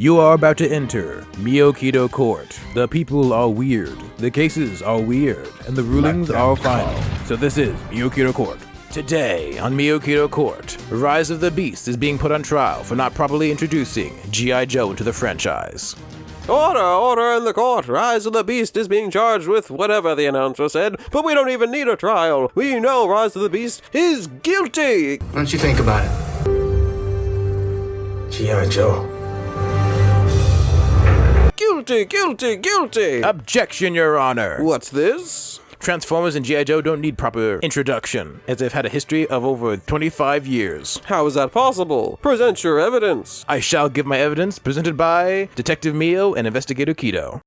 You are about to enter Miyokito Court. The people are weird, the cases are weird, and the rulings are final. So this is Miyokito Court. Today on Miyokito Court, Rise of the Beast is being put on trial for not properly introducing GI Joe into the franchise. Order in the court! Rise of the Beast is being charged with whatever the announcer said, but we don't even need a trial. We know Rise of the Beast is guilty! Why don't you think about it? GI Joe. Guilty! Objection, Your Honor! What's this? Transformers and GI Joe don't need proper introduction, as they've had a history of over 25 years. How is that possible? Present your evidence. I shall give my evidence, presented by Detective Mio and Investigator Keto.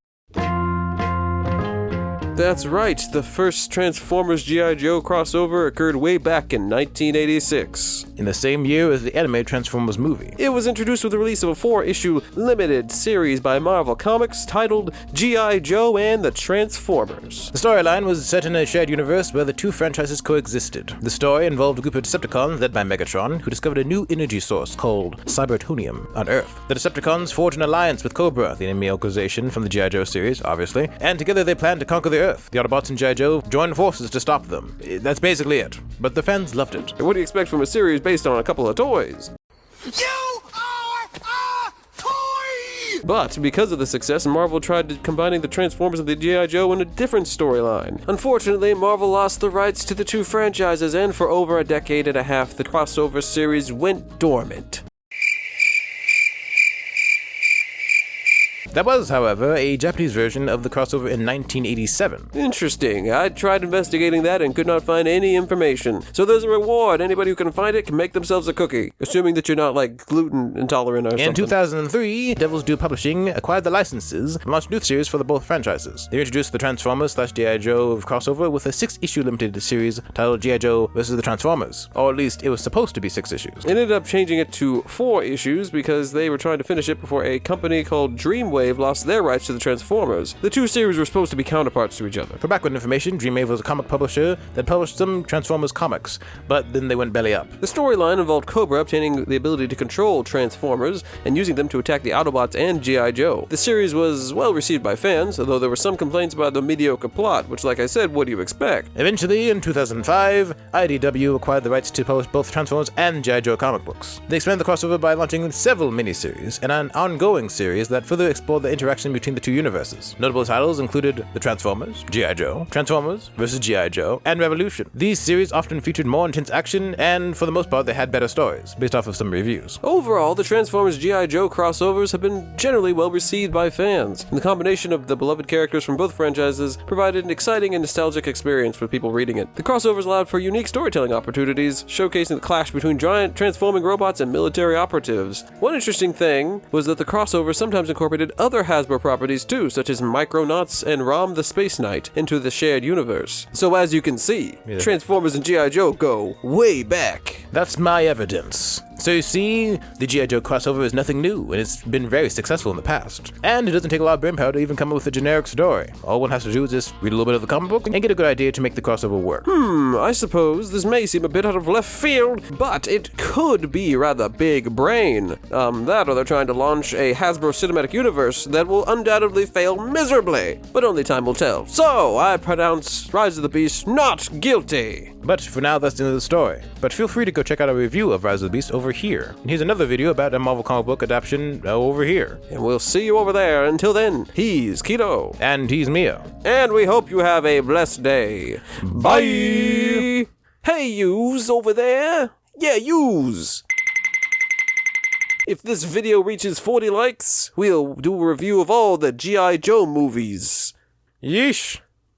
That's right, the first Transformers G.I. Joe crossover occurred way back in 1986. In the same year as the animated Transformers movie. It was introduced with the release of a 4-issue limited series by Marvel Comics titled G.I. Joe and the Transformers. The storyline was set in a shared universe where the two franchises coexisted. The story involved a group of Decepticons led by Megatron, who discovered a new energy source called Cybertonium on Earth. The Decepticons forged an alliance with Cobra, the enemy organization from the G.I. Joe series, obviously, and together they planned to conquer the Earth. The Autobots and GI Joe joined forces to stop them. That's basically it. But the fans loved it. What do you expect from a series based on a couple of toys? You are a toy! But because of the success, Marvel tried combining the Transformers and the G.I. Joe in a different storyline. Unfortunately, Marvel lost the rights to the two franchises, and for over a decade and a half, the crossover series went dormant. There was, however, a Japanese version of the crossover in 1987. Interesting. I tried investigating that and could not find any information. So there's a reward. Anybody who can find it can make themselves a cookie, assuming that you're not, like, gluten intolerant or something. In 2003, Devil's Due Publishing acquired the licenses and launched new series for both franchises. They introduced the Transformers/G.I. Joe crossover with a 6-issue limited series titled G.I. Joe vs. the Transformers. Or at least, it was supposed to be 6 issues. It ended up changing it to 4 issues because they were trying to finish it before a company called Dreamwave lost their rights to the Transformers. The two series were supposed to be counterparts to each other. For background information, Dreamwave was a comic publisher that published some Transformers comics, but then they went belly up. The storyline involved Cobra obtaining the ability to control Transformers and using them to attack the Autobots and G.I. Joe. The series was well received by fans, although there were some complaints about the mediocre plot, which, like I said, what do you expect? Eventually, in 2005, IDW acquired the rights to publish both Transformers and G.I. Joe comic books. They expanded the crossover by launching several miniseries and an ongoing series that further explored the interaction between the two universes. Notable titles included The Transformers, G.I. Joe, Transformers vs. G.I. Joe, and Revolution. These series often featured more intense action, and for the most part they had better stories, based off of some reviews. Overall, the Transformers G.I. Joe crossovers have been generally well received by fans, and the combination of the beloved characters from both franchises provided an exciting and nostalgic experience for people reading it. The crossovers allowed for unique storytelling opportunities, showcasing the clash between giant transforming robots and military operatives. One interesting thing was that the crossovers sometimes incorporated other Hasbro properties too, such as Micronauts and Rom the Space Knight, into the shared universe. So as you can see, Transformers and G.I. Joe go way back. That's my evidence. So you see, the G.I. Joe crossover is nothing new, and it's been very successful in the past. And it doesn't take a lot of brainpower to even come up with a generic story. All one has to do is just read a little bit of the comic book and get a good idea to make the crossover work. I suppose this may seem a bit out of left field, but it could be rather big brain. That or they're trying to launch a Hasbro cinematic universe that will undoubtedly fail miserably, but only time will tell. So, I pronounce Rise of the Beast not guilty. But for now, that's the end of the story. But feel free to go check out our review of Rise of the Beast over here. And here's another video about a Marvel comic book adaptation over here. And we'll see you over there. Until then, he's Keto. And he's Mio. And we hope you have a blessed day. Bye! Hey, yous over there. Yeah, yous. If this video reaches 40 likes, we'll do a review of all the G.I. Joe movies. Yeesh.